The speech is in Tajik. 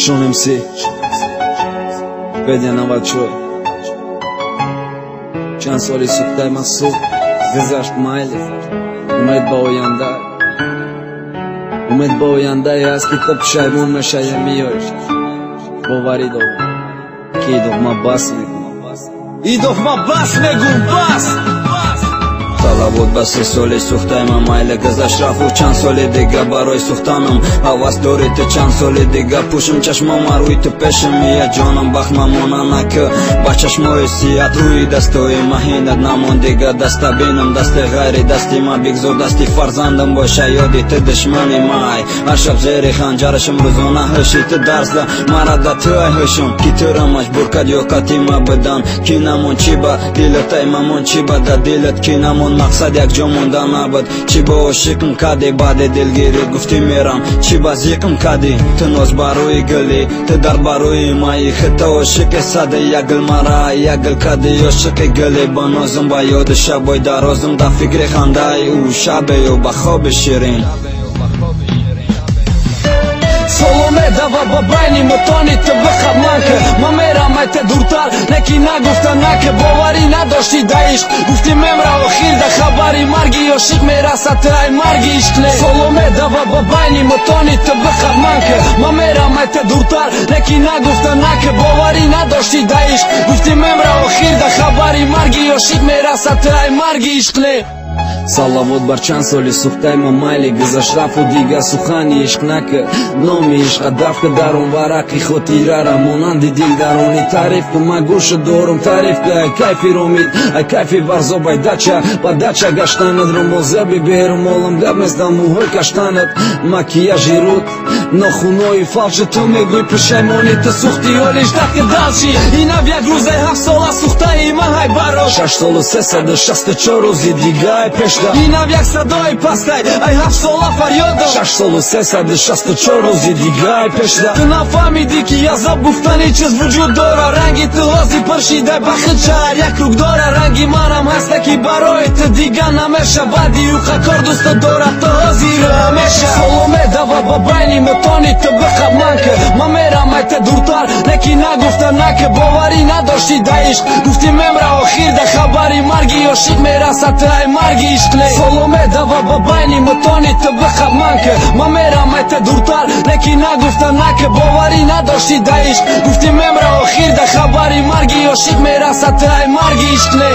Sean MC Pedja Novačoj چند سالی سوخته من صبح گذشت مایلی امید با آینده است که تو پشیمون نشه یا میای باوری دارم که ای دخمه بس میگم بس طلبات بس سالی سوخته من مایلی گذشت رفت و چند سالی دیگه برای سوختنم حواس داری تو چند سالی دیگه پوشم چشمام روی تو پیشم یه جانم بخت ممونه نکه با چشمای سیاد روی دستای مهینت نمون دیگه دست بینم دست غیری دستی ما بگذار دستی فرزندم باشه یادی تو دشمنی مای هر شب زیر خنجرشم روزانه هشی تو درس ده مرا ده تو هشم کی تو را مجبور کد یا کتی ما بدن کی نمون چی با دیلت ای ممون چی با ده دیلت کی نمون مقصد یک جا مونده نبود چی با عاشقم کدی بعد دلگیری گفتی میرم چی با زیقم کدی تو ناز باروی گلی تو در باروی مایی خطا عاشق ساده یک گل مرا یک گل کدی عاشق گلی با نازم با یاد شبای درازم در فکر خنده او شبه و با خواب شیرین سلامه دوا با بینی متانی تو بخب من که ما میرم ایت دورتر نکی نگفته نکه باوری نداشتی دایش گفتی ممرا و خیر ده خبری مرگی عاشق میرسد ای مرگی عشق سلامه دوا با بینی متانی تو بخب من که ما میرم ایت دورتر نکی نگفته نکه باوری نداشتی دایش گفتی ممرا و خیر ده خبری مرگی عاشق میرسد ای مرگی عشق салавот бар чанд соли сухтай мо майли гузашт рафту дига сухани ишқ нака номи ишқа дафка дар он варақи хотирара монанди дилдарони тариф ку ма гӯша дорум тариф ка ай кайфи ромид ай кайфи барзоб ай дача ба дача гаштанат ромозаби берумолам габмездам мӯҳои каштанат макияжи рут нохунои фалши ту мегӯй пушаймони ту сухти ҳолиш дафка далши инав як рӯзаи 7 сола сухтаи ма ҳай баро 6 солу 364 рӯзи дига ай пешда инав як садои пастай ай 7 сола фарёдо 6 солу 364 рӯзи дига ай пешда ту нафаҳмидӣ ки азоб гуфтани чиз вуҷуд дора ранги ту ҳози паршидай бахичар як рук дора ранги манам ҳаста ки барои ту дига намеша баъди уқакор дӯста дора ту ҳозиру ҳамеша соломе дава ба байни мутони ту бихаб ман ки ман мерам айта дуртар неки нагуфта наке боварӣ надошти да ишқ гуфти мемра охир да хабари марги ошиқ мерасад ту ай марги ишқле соломе дава ба байни мутони ту бихаб ман ки ман мерам айта дуртар неки нагуфта наке боварӣ надошти да ишқ гуфти мемра охир да хабари марги ошиқ мерасад ту ай марги ишқле